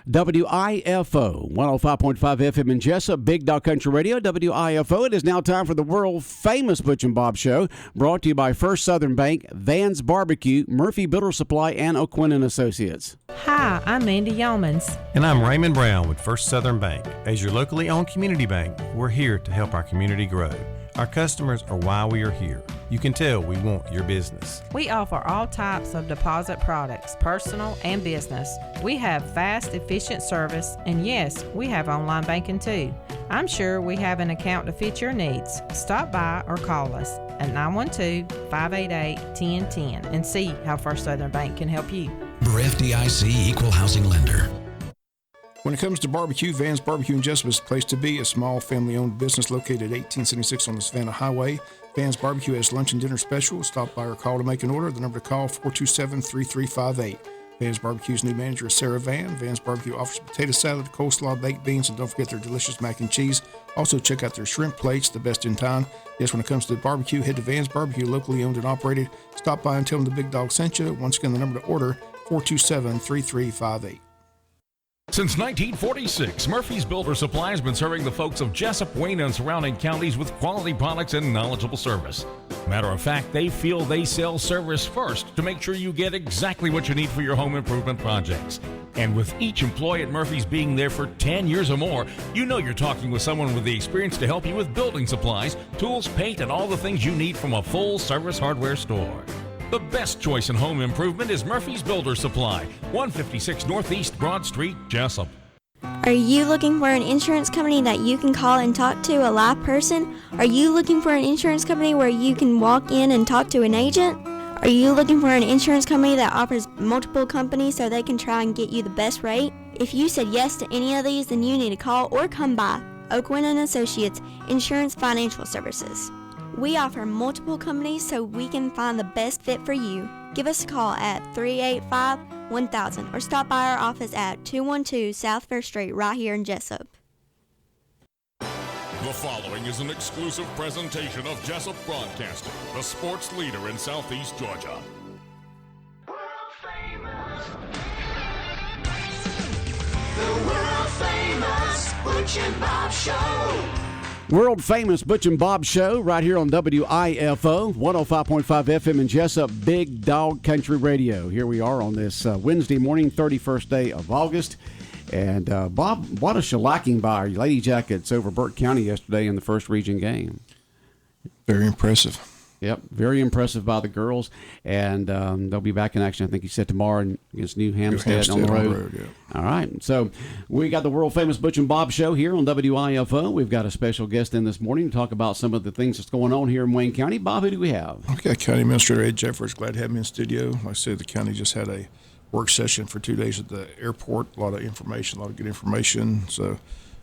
WIFO, 105.5 FM in Jessup, Big Dog Country Radio, WIFO. It is now time for the world-famous Butch and Bob Show, brought to you by First Southern Bank, Van's Barbecue, Murphy Builder Supply, and O'Quinn & Associates. Hi, I'm Mandy Yeomans. And I'm Raymond Brown with First Southern Bank. As your locally owned community bank, we're here to help our community grow. Our customers are why we are here. You can tell we want your business. We offer all types of deposit products, personal and business. We have fast, efficient service, and yes, we have online banking too. I'm sure we have an account to fit your needs. Stop by or call us at 912-588-1010 and see how First Southern Bank can help you. We're FDIC Equal Housing Lender. When it comes to barbecue, Van's Barbecue in Jessup is the place to be. A small family-owned business located at 1876 on the Savannah Highway. Van's Barbecue has lunch and dinner special. Stop by or call to make an order. The number to call, 427-3358. Van's Barbecue's new manager is Sarah Van. Van's Barbecue offers potato salad, coleslaw, baked beans, and don't forget their delicious mac and cheese. Also, check out their shrimp plates, the best in town. Yes, when it comes to barbecue, head to Van's Barbecue, locally owned and operated. Stop by and tell them the Big Dog sent you. Once again, the number to order, 427-3358. Since 1946, Murphy's Builder Supply has been serving the folks of Jessup, Wayne, and surrounding counties with quality products and knowledgeable service. Matter of fact, they feel they sell service first to make sure you get exactly what you need for your home improvement projects. And with each employee at Murphy's being there for 10 years or more, you know you're talking with someone with the experience to help you with building supplies, tools, paint, and all the things you need from a full-service hardware store. The best choice in home improvement is Murphy's Builder Supply, 156 Northeast Broad Street, Jessup. Are you looking for an insurance company that you can call and talk to a live person? Are you looking for an insurance company where you can walk in and talk to an agent? Are you looking for an insurance company that offers multiple companies so they can try and get you the best rate? If you said yes to any of these, then you need to call or come by O'Quinn & Associates Insurance Financial Services. We offer multiple companies so we can find the best fit for you. Give us a call at 385-1000 or stop by our office at 212 South First Street right here in Jessup. The following is an exclusive presentation of Jessup Broadcasting, the sports leader in Southeast Georgia. World famous. The world famous Butch and Bob Show. World famous Butch and Bob Show right here on WIFO, 105.5 FM in Jessup, Big Dog Country Radio. Here we are on this Wednesday morning, 31st day of August. And Bob, what a shellacking by our Lady Jackets over Burke County yesterday in the first region game. Very impressive. Yep, very impressive by the girls. And they'll be back in action, I think he said, tomorrow against New Hampstead on the road. Yeah. All right, so we got the world-famous Butch and Bob Show here on WIFO. We've got a special guest in this morning to talk about some of the things that's going on here in Wayne County. Bob, who do we have? Okay, County Administrator Ed Jeffords. Glad to have him in studio. Like I said, the county just had a work session for 2 days at the airport. A lot of information, a lot of good information. So,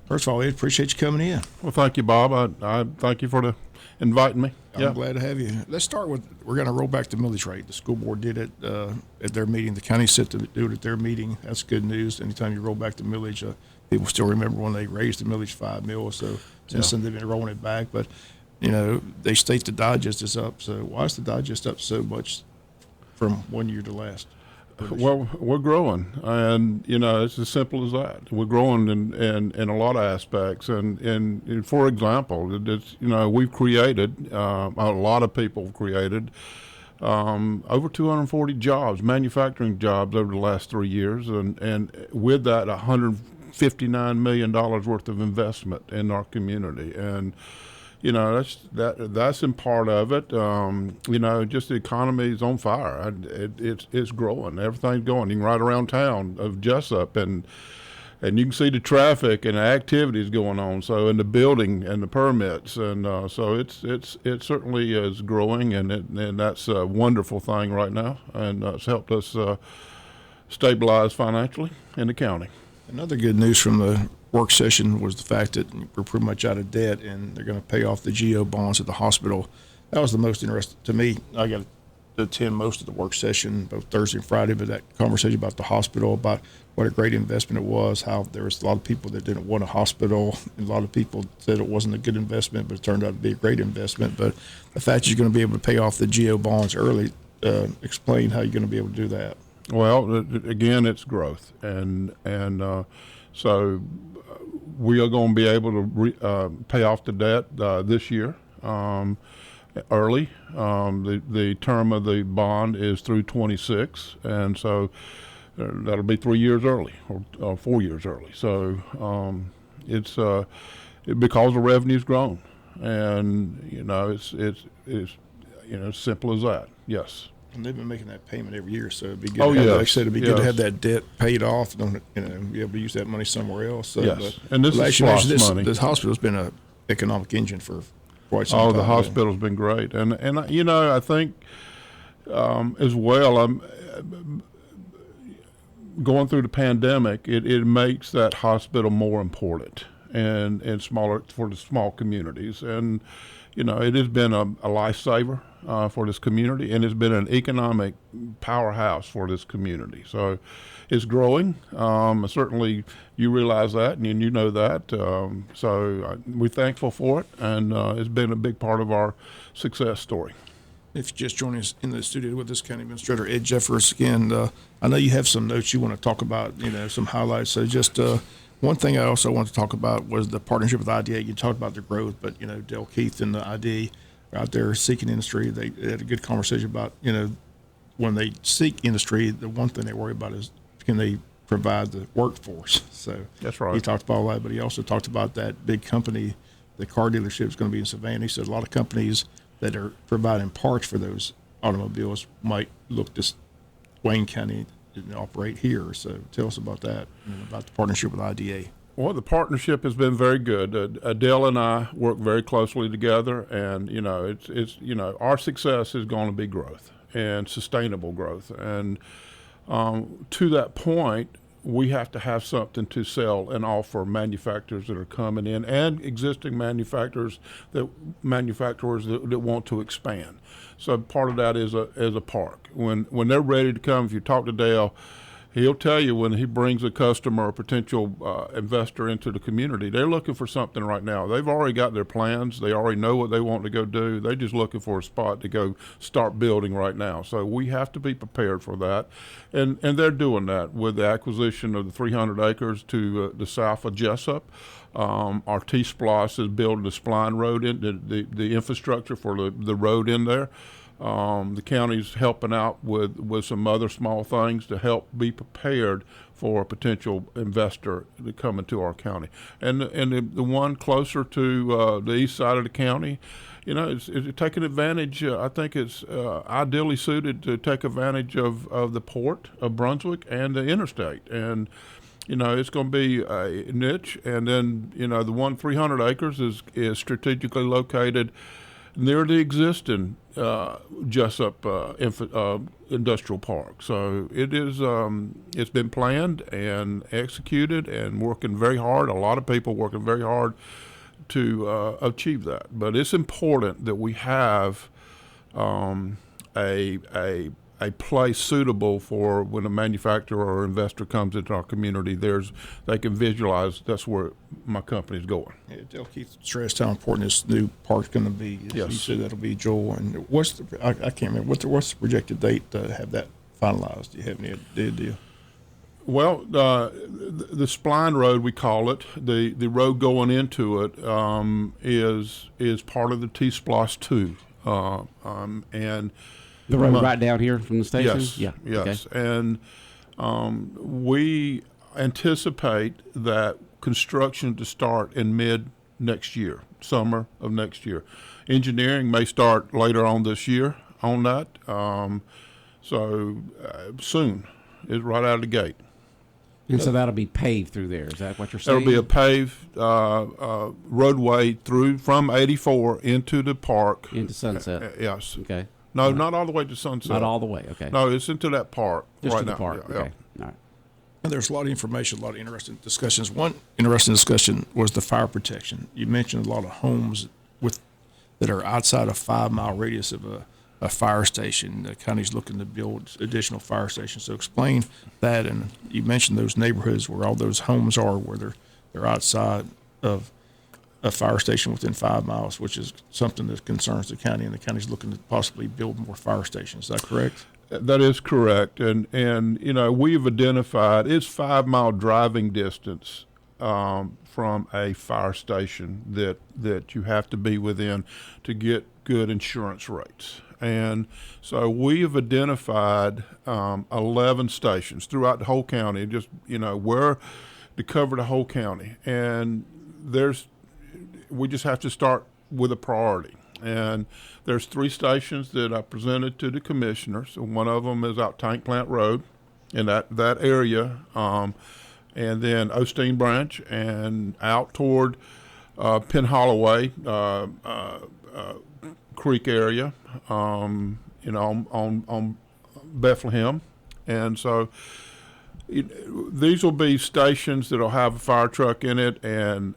first of all, Ed, appreciate you coming in. Well, thank you, Bob. I thank you for inviting me. I'm glad to have you. Let's start with, we're going to roll back to millage rate. The school board did it at their meeting. The county set to do it at their meeting. That's good news. Anytime you roll back to millage, people still remember when they raised the millage 5 mils. So since then, they've been rolling it back. But, you know, they state the digest is up. So why is the digest up so much from one year to last? Well, we're growing, and you know it's as simple as that. We're growing in a lot of aspects, and for example, it's, you know, we've created a lot of people have created over 240 jobs, manufacturing jobs over the last 3 years, and with that, $159 million worth of investment in our community, and you know, that's in part of it. You know, just the economy is on fire. It's growing. Everything's going. You can ride around town of Jessup, and you can see the traffic and the activities going on. So, in the building and the permits, and so it certainly is growing, and that's a wonderful thing right now, and it's helped us stabilize financially in the county. Another good news from the work session was the fact that we're pretty much out of debt and they're going to pay off the GO bonds at the hospital. That was the most interesting to me. I got to attend most of the work session, both Thursday and Friday, but that conversation about the hospital, about what a great investment it was, how there was a lot of people that didn't want a hospital, and a lot of people said it wasn't a good investment, but it turned out to be a great investment. But the fact that you're going to be able to pay off the GO bonds early, explain how you're going to be able to do that. Well, again, it's growth, and so we are going to be able to pay off the debt this year early. The term of the bond is through 26, and so that'll be 3 years early or 4 years early. So it's because the revenue's grown, and it's simple as that. Yes. And they've been making that payment every year, so it'd be good. Oh, like I yes. said, it'd be good Yes. to have that debt paid off. Don't be able to use that money somewhere else. So, Yes. And this is SLOSS money. This hospital's been an economic engine for quite some time. Oh, the hospital's been great, and I think as well. Going through the pandemic, it makes that hospital more important and smaller for the small communities, and it has been a lifesaver for this community, and it's been an economic powerhouse for this community. So it's growing. Certainly you realize that, and you know that. So we're thankful for it, and it's been a big part of our success story. If you just join us in the studio with this County Administrator Ed Jeffords again, I know you have some notes you want to talk about, some highlights. So just one thing I also want to talk about was the partnership with IDA. You talked about the growth, but Del Keith and the IDA are out there seeking industry. They had a good conversation about when they seek industry, the one thing they worry about is can they provide the workforce. So that's right. He talked about all that, but he also talked about that big company, the car dealership is going to be in Savannah. He said a lot of companies that are providing parts for those automobiles might look to Wayne County and operate here. So tell us about that and about the partnership with IDA. Well, the partnership has been very good. Adele and I work very closely together, and it's our success is going to be growth and sustainable growth. And to that point, we have to have something to sell and offer manufacturers that are coming in and existing manufacturers that want to expand. So part of that is a park. When they're ready to come, if you talk to Dale, he'll tell you when he brings a customer or potential investor into the community, they're looking for something right now. They've already got their plans. They already know what they want to go do. They're just looking for a spot to go start building right now. So we have to be prepared for that. And they're doing that with the acquisition of the 300 acres to the south of Jessup. Our T-Splosh is building the spline road, the infrastructure for the road in there. The county's helping out with some other small things to help be prepared for a potential investor to come into our county. And the one closer to the east side of the county, it's taking advantage. I think it's ideally suited to take advantage of the port of Brunswick and the interstate. And it's going to be a niche. And then the 300 acres is strategically located near the existing Jessup industrial park. So it's been planned and executed and working very hard. A lot of people working very hard to achieve that. But it's important that we have a place suitable for when a manufacturer or investor comes into our community. They can visualize that's where my company's going. Yeah, Dale Keith stressed how important this new park's going to be. Yes. He said that'll be Joel. And I can't remember what's the projected date to have that finalized? Do you have any idea? Well, the spline road, we call it, the road going into it is part of the T-Splosh 2, and the road right down here from the station? Yes. Yeah. Yes. Okay. And we anticipate that construction to start in mid next year, summer of next year. Engineering may start later on this year on that. Soon is right out of the gate. And so that'll be paved through there. Is that what you're saying? There'll be a paved roadway through from 84 into the park. Into Sunset. Yes. Okay. No, not all the way to Sunset. Not all the way, okay. No, it's into that park Just right to the now. park, Yeah, okay. All right. And there's a lot of information, a lot of interesting discussions. One interesting discussion was the fire protection. You mentioned a lot of homes that are outside a 5-mile radius of a fire station. The county's looking to build additional fire stations. So explain that. And you mentioned those neighborhoods where all those homes are, where they're outside of a fire station within 5 miles, which is something that concerns the county, and the county's looking to possibly build more fire stations. Is that correct? That is correct, and we've identified it's 5 mile driving distance from a fire station that you have to be within to get good insurance rates. And so we have identified 11 stations throughout the whole county, just where to cover the whole county. And we just have to start with a priority. And there's 3 stations that I presented to the commissioners. One of them is out Tank Plant Road in that area, and then Osteen Branch, and out toward Penn Holloway Creek area, on Bethlehem. And so these will be stations that will have a fire truck in it and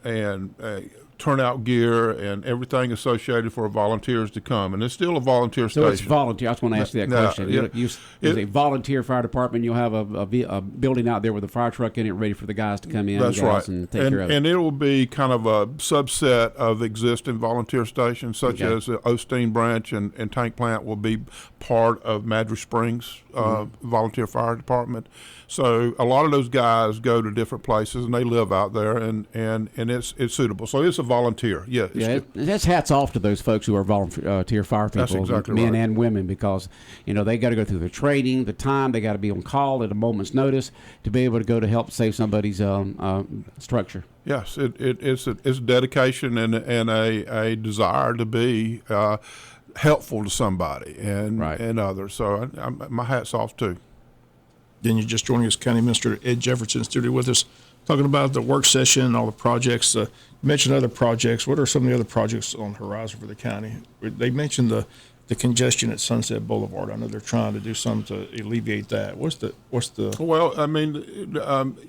turnout gear and everything associated for volunteers to come. And it's still a volunteer station. So it's volunteer. I was going to ask you that question. It's a volunteer fire department. You'll have a building out there with a fire truck in it ready for the guys to come in. That's right. And take care of it. And it will be kind of a subset of existing volunteer stations, such as the Osteen Branch and Tank Plant will be part of Madrid Springs volunteer fire department. So a lot of those guys go to different places and they live out there, and it's suitable. So it's a volunteer. That's hats off to those folks who are volunteer fire people, That's exactly men right. and women, because they got to go through the training, the time. They got to be on call at a moment's notice to be able to go to help save somebody's structure. Yes, it's a dedication and a desire to be helpful to somebody and others. So my hat's off too. Then you're just joining us, County Minister Ed Jeffords in studio with us, talking about the work session and all the projects. You mentioned other projects. What are some of the other projects on the horizon for the county? They mentioned the congestion at Sunset Boulevard. I know they're trying to do something to alleviate that. What's the? Well, I mean,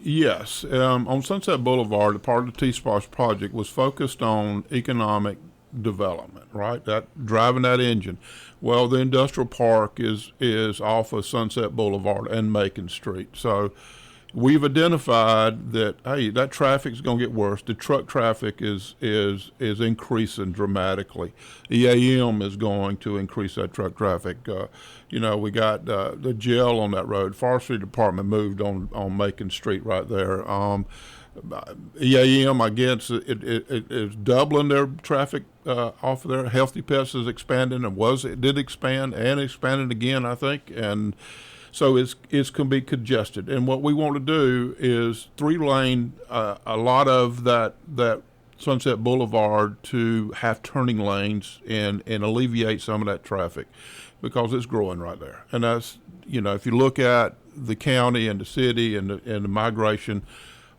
yes. On Sunset Boulevard, a part of the T-Splosh project was focused on economic development, right? That driving that engine. Well, the industrial park is off of Sunset Boulevard and Macon Street. So we've identified that, hey, that traffic's going to get worse. The truck traffic is increasing dramatically. EAM is going to increase that truck traffic. We got the jail on that road. Forestry Department moved on Macon Street right there. EAM, I guess, it is doubling their traffic off of there. Healthy Pets is expanding, it did expand and expanded again, I think, and so it's going to be congested. And what we want to do is 3-lane a lot of that Sunset Boulevard to have turning lanes and alleviate some of that traffic, because it's growing right there. And that's if you look at the county and the city and the migration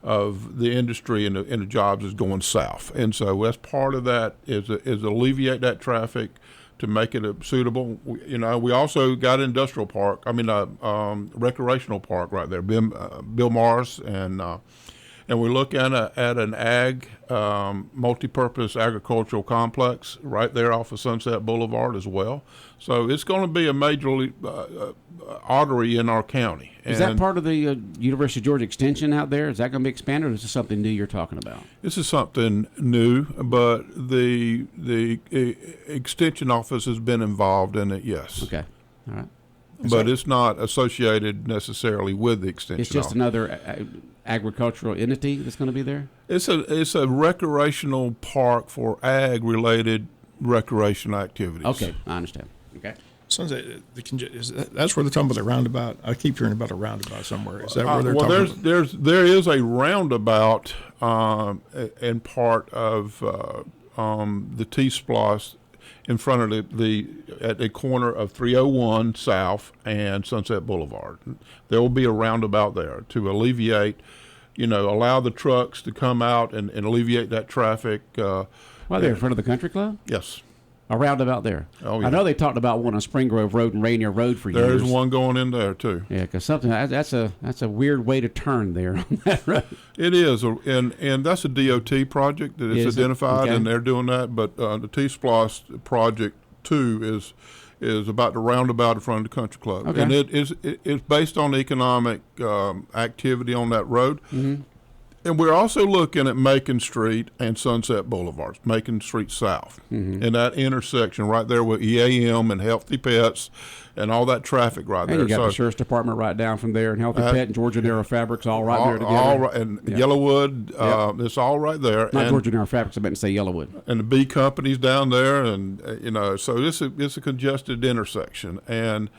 of the industry and the jobs is going south, and so that's part of that is alleviate that traffic to make it suitable. We also got an industrial park. Recreational park right there, Bill Morris, and we're looking at an ag multi-purpose agricultural complex right there off of Sunset Boulevard as well. So it's going to be a major artery in our county. Is that part of the University of Georgia extension out there? Is that going to be expanded, or is this something new you're talking about? This is something new, but the extension office has been involved in it, yes. Okay, all right. But it's not associated necessarily with the extension It's just office. another agricultural entity that's going to be there? It's a recreational park for ag-related recreational activities. Okay, I understand. Okay. That's where they're talking about the roundabout. I keep hearing about a roundabout somewhere. Is that where they're talking about? There is a roundabout in part of the T-Splosh in front of at the corner of 301 South and Sunset Boulevard. There will be a roundabout there to alleviate, allow the trucks to come out and alleviate that traffic. They're in front of the country club? Yes. A roundabout there. Oh, yeah. I know they talked about one on Spring Grove Road and Rainier Road for years. There's one going in there too. Yeah, because that's a weird way to turn there on that road. It is, and that's a DOT project that is identified, okay. And they're doing that. But the T-Splosh project 2 is about the roundabout in front of the country club, okay. And it's based on economic activity on that road. Mm-hmm. And we're also looking at Macon Street and Sunset Boulevards, Macon Street South, in that intersection right there with EAM and Healthy Pets and all that traffic right there. And you got the Sheriff's Department right down from there, and Healthy Pet and Georgia Narrow Fabrics all right there together. All right, and Yellowwood, it's all right there. Not Georgia Narrow Fabrics, I meant to say Yellowwood. And the B company's down there, and so it's a congested intersection, and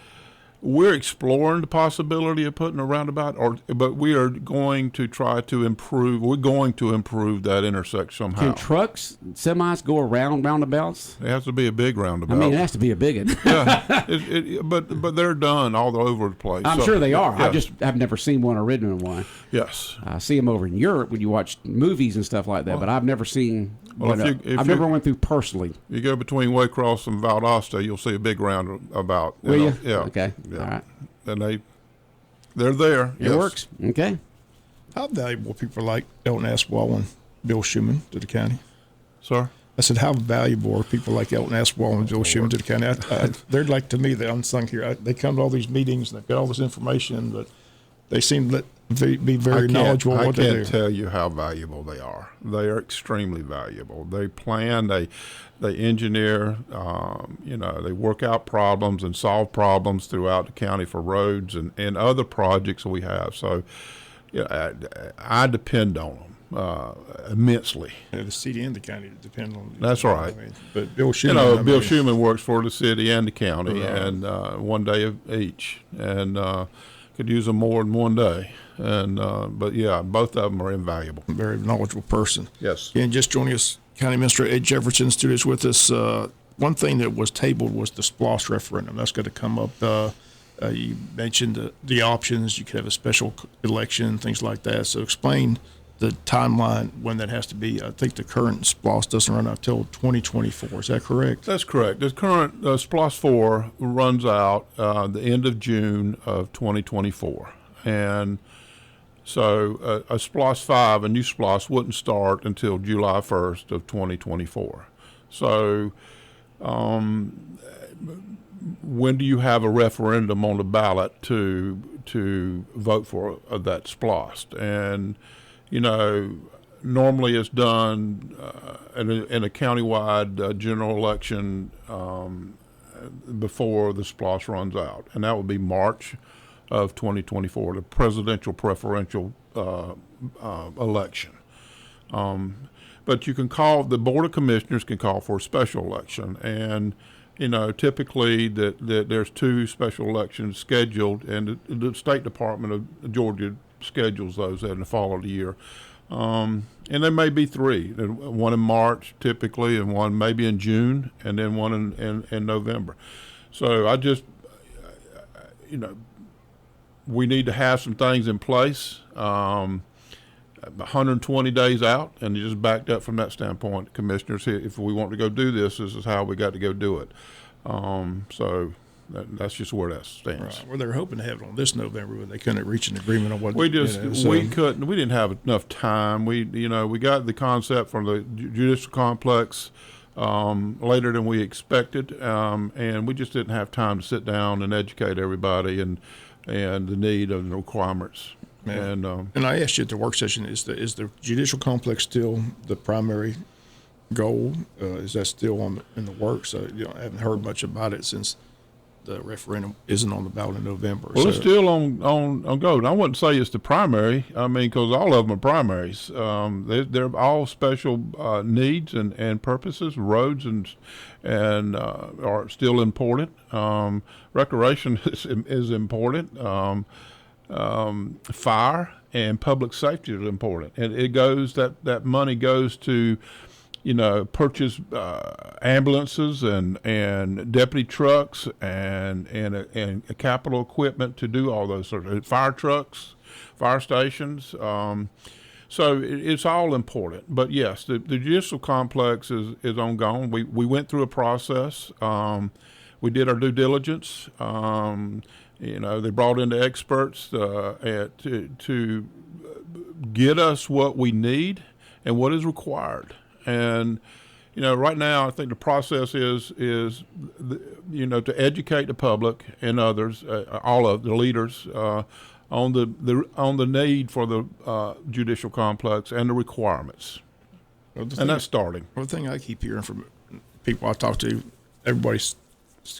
we're exploring the possibility of putting a roundabout, but we are going to try to improve. We're going to improve that intersection somehow. Can trucks, semis go around roundabouts? It has to be a big roundabout. I mean, it has to be a big one. Yeah, but they're done all over the place. I'm sure they are. Yes. I've never seen one, original one. Yes. I see them over in Europe when you watch movies and stuff like that, but I've never seen. I've never went through personally. You go between Waycross and Valdosta, you'll see a big roundabout. Will you? Yeah. Okay. Yeah. All right. And they're there. It works. Okay. How valuable people like Elton Aswell and Bill Schuman to the county? Sir? I said, how valuable are people like Elton Aswell and Bill Schuman to the county? They're like, to me, the unsung hero. They come to all these meetings and they've got all this information, but they seem to be very knowledgeable of what they do. I can't tell you how valuable they are. They are extremely valuable. They plan, they engineer, they work out problems and solve problems throughout the county for roads and other projects we have. So I depend on them immensely. Yeah, the city and the county depend on them. That's right. But Bill Schuman. Bill Schuman works for the city and the county, and one day of each. And could use them more than one day. And but both of them are invaluable. Very knowledgeable person. Yes. And just joining us, County Minister Ed Jeffords in the studios with us. One thing that was tabled was the SPLOST referendum. That's going to come up. You mentioned the options. You could have a special election, things like that. So explain the timeline when that has to be. I think the current SPLOST doesn't run out until 2024. Is that correct? That's correct. The current SPLOST 4 runs out the end of June of 2024. And so a SPLOST 5, a new SPLOST, wouldn't start until July 1st of 2024. So when do you have a referendum on the ballot to vote for that SPLOST? And normally it's done in a countywide general election before the SPLOST runs out, and that would be March of 2024, the presidential preferential election. But you can call, the Board of Commissioners can call for a special election, and typically that there's 2 special elections scheduled, and the State Department of Georgia schedules those in the fall of the year. And there may be 3, one in March typically, and one maybe in June, and then one in November. So I just, we need to have some things in place. 120 days out, and you just backed up from that standpoint. Commissioners, if we want to go do this, this is how we got to go do it. So that's just where that stands. Right. Well, they were hoping to have it on this November, but they couldn't reach an agreement on what. We couldn't. We didn't have enough time. We got the concept from the judicial complex later than we expected, and we just didn't have time to sit down and educate everybody and the need and the requirements. Yeah. And I asked you at the work session: is the judicial complex still the primary goal? Is that still in the works? I haven't heard much about it since the referendum isn't on the ballot in November. Well, it's still on go. And I wouldn't say it's the primary. I mean, because all of them are primaries. They're all special needs and purposes. Roads and are still important. Recreation is important. Fire and public safety is important, and it goes that money goes to purchase ambulances and deputy trucks and capital equipment to do all those sort of fire trucks, fire stations. So it's all important. But yes, the judicial complex is ongoing. We went through a process. We did our due diligence. They brought in the experts to get us what we need and what is required. And right now, I think the process is to educate the public and others, all of the leaders, on the need for the judicial complex and the requirements. And that's starting. Well, the thing I keep hearing from people I talk to, everybody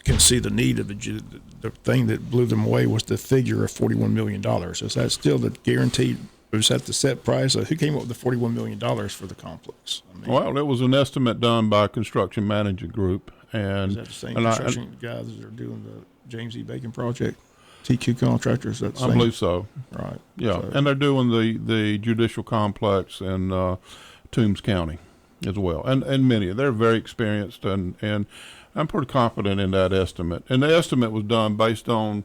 can see the need of the thing that blew them away was the figure of $41 million. Is that still the guaranteed? Was that the set price? Who came up with the $41 million for the complex? I mean, well, it was an estimate done by a construction management group. And is that the same construction guys that are doing the James E. Bacon project? TQ contractors? I believe so. Right. Yeah, so, and they're doing the judicial complex in Toombs County as well. And many. They're very experienced, and I'm pretty confident in that estimate. And the estimate was done based on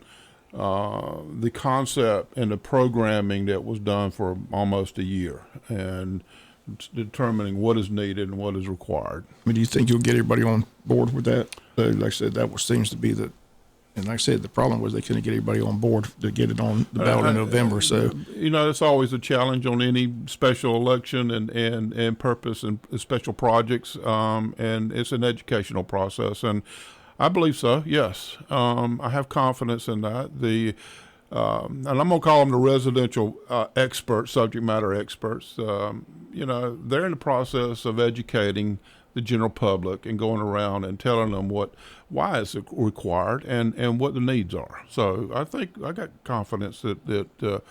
the concept and the programming that was done for almost a year, and determining what is needed and what is required. I mean, do you think you'll get everybody on board with that? Like I said, that seems to be and like I said, the problem was they couldn't get everybody on board to get it on the ballot in November. So, it's always a challenge on any special election and purpose and special projects, and it's an educational process. And I believe so, yes. I have confidence in that. And I'm going to call them the residential experts, subject matter experts. They're in the process of educating the general public and going around and telling them why it's required and what the needs are. So I think I got confidence that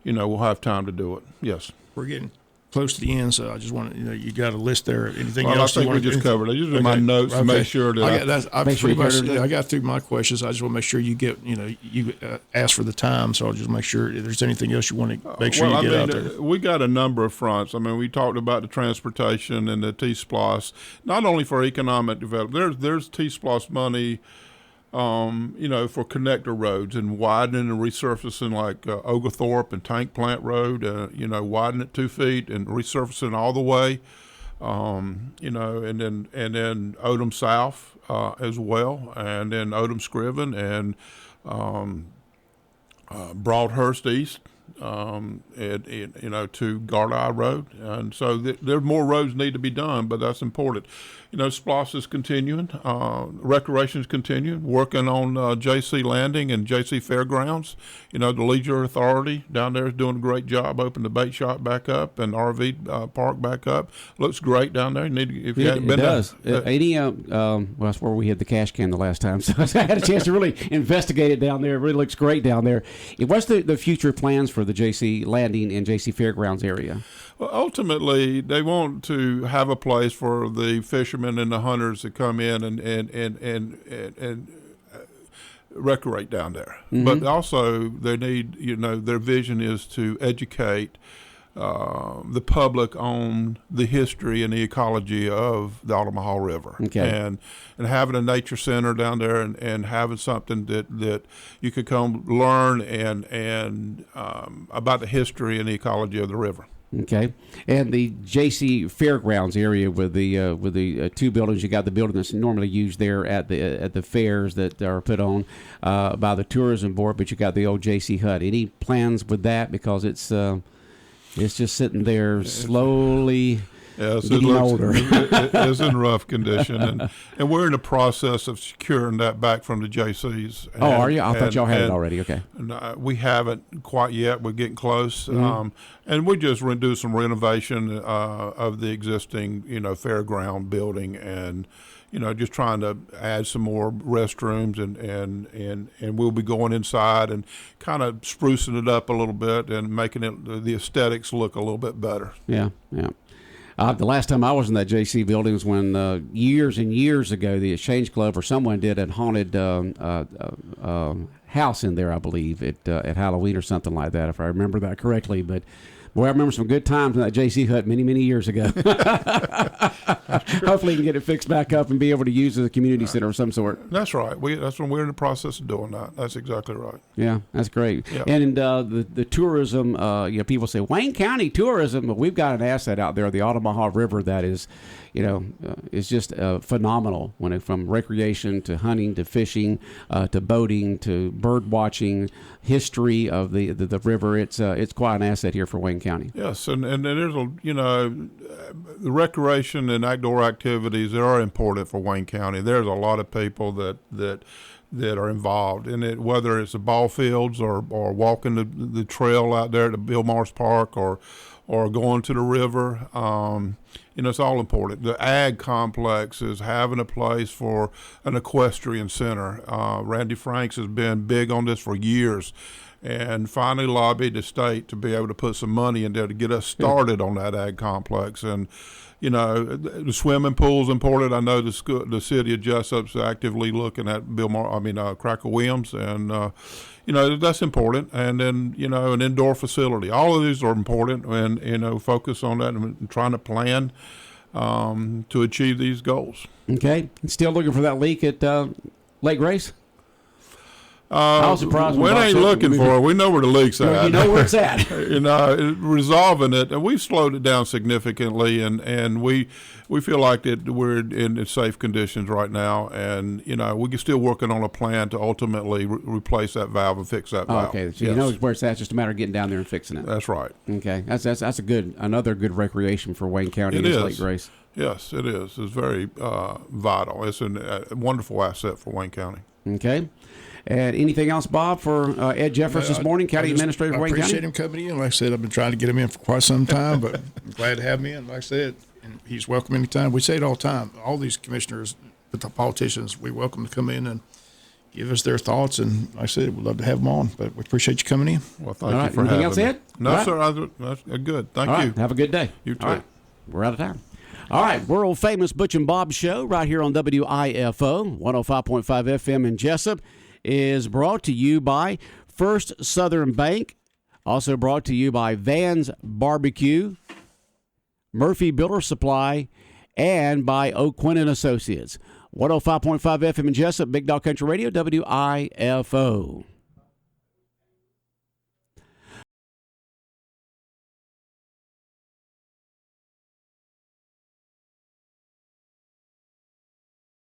we'll have time to do it. Yes. We're getting close to the end, so I just want to, you got a list there. Anything else? I think we just covered it. These are my notes to make sure that I got through my questions. I just want to make sure you get, you ask for the time, so I'll just make sure if there's anything else you want to make sure you get out there. We got a number of fronts. I mean, we talked about the transportation and the T-SPLOS, not only for economic development. There's T-SPLOS money, for connector roads and widening and resurfacing like Oglethorpe and Tank Plant Road, widen it 2 feet and resurfacing all the way, and then Odom South as well, and then Odom Scriven and Broadhurst East, to Gardai Road. And so there more roads need to be done, but that's important. SPLOS is continuing, recreation is continuing, working on JC Landing and JC Fairgrounds. The Leisure Authority down there is doing a great job, opening the bait shop back up and RV park back up. Looks great down there. If you haven't been there. It does. That's where we had the cash can the last time, so I had a chance to really investigate it down there. It really looks great down there. What's the future plans for the JC Landing and JC Fairgrounds area? Well, ultimately, they want to have a place for the fishermen and the hunters to come in and recreate down there. Mm-hmm. But also, they need, their vision is to educate the public on the history and the ecology of the Altamaha River. Okay. And having a nature center down there and having something that you could come learn and about the history and the ecology of the river. Okay, and the JC Fairgrounds area with the two buildings, you got the building that's normally used there at the fairs that are put on by the tourism board, but you got the old JC hut. Any plans with that, because it's just sitting there slowly. Yes, it's in rough condition, and we're in the process of securing that back from the JCs. Are you? I thought y'all had it already. Okay. We haven't quite yet. We're getting close, Mm-hmm. and we just do some renovation of the existing, fairground building, and just trying to add some more restrooms, and we'll be going inside and kind of sprucing it up a little bit and making it the aesthetics look a little bit better. Yeah. The last time I was in that JC building was when years and years ago the Exchange Club or someone did a haunted house in there, I believe, at Halloween or something like that, if I remember that correctly. But boy, I remember some good times in that JC hut many, many years ago. Hopefully, we can get it fixed back up and be able to use it as a community center of some sort. That's right. That's when we're in the process of doing that. That's exactly right. Yeah, that's great. Yeah. And the tourism, people say Wayne County tourism, but we've got an asset out there, the Altamaha River, that is, is just phenomenal. From recreation to hunting to fishing to boating to bird watching, history of the river. It's quite an asset here for Wayne County. Yes, and there's the recreation and outdoor activities that are important for Wayne County. There's a lot of people that that are involved in it, whether it's the ball fields or walking the trail out there at Bill Morris Park or going to the river. It's all important. The ag complex is having a place for an equestrian center. Randy Franks has been big on this for years, and finally lobbied the state to be able to put some money in there to get us started on that ag complex. And the swimming pool's important. I know the city of Jessup's actively looking at Cracker Williams, and that's important. And then an indoor facility. All of these are important, and focus on that and trying to plan to achieve these goals. Okay, still looking for that leak at Lake Grace. I was surprised. We ain't looking for it. We know where the leak's at. You know where it's at. Resolving it, and we've slowed it down significantly, and we feel like that we're in safe conditions right now, and we're still working on a plan to ultimately replace that valve and fix that valve. Okay, so you know where it's at. It's just a matter of getting down there and fixing it. That's right. Okay, that's another good recreation for Wayne County. It is. Lake Grace. Yes, it is. It's very vital. It's a wonderful asset for Wayne County. Okay. And anything else, Bob, for Ed Jeffords this morning, County Administrator of Wayne County? I appreciate him coming in. Like I said, I've been trying to get him in for quite some time, but I'm glad to have him in. Like I said, and he's welcome anytime. We say it all the time. All these commissioners, but the politicians, we welcome to come in and give us their thoughts. And like I said, we'd love to have them on, but we appreciate you coming in. Well, thank you for having me. Anything else, Ed? No, sir. That's good. Thank you. Have a good day. You too. All right. We're out of time. All right, world famous Butch and Bob show right here on WIFO 105.5 FM in Jessup is brought to you by First Southern Bank, also brought to you by Van's Barbecue, Murphy Builder Supply, and by O'Quinn & Associates. 105.5 FM in Jessup, Big Dog Country Radio, WIFO.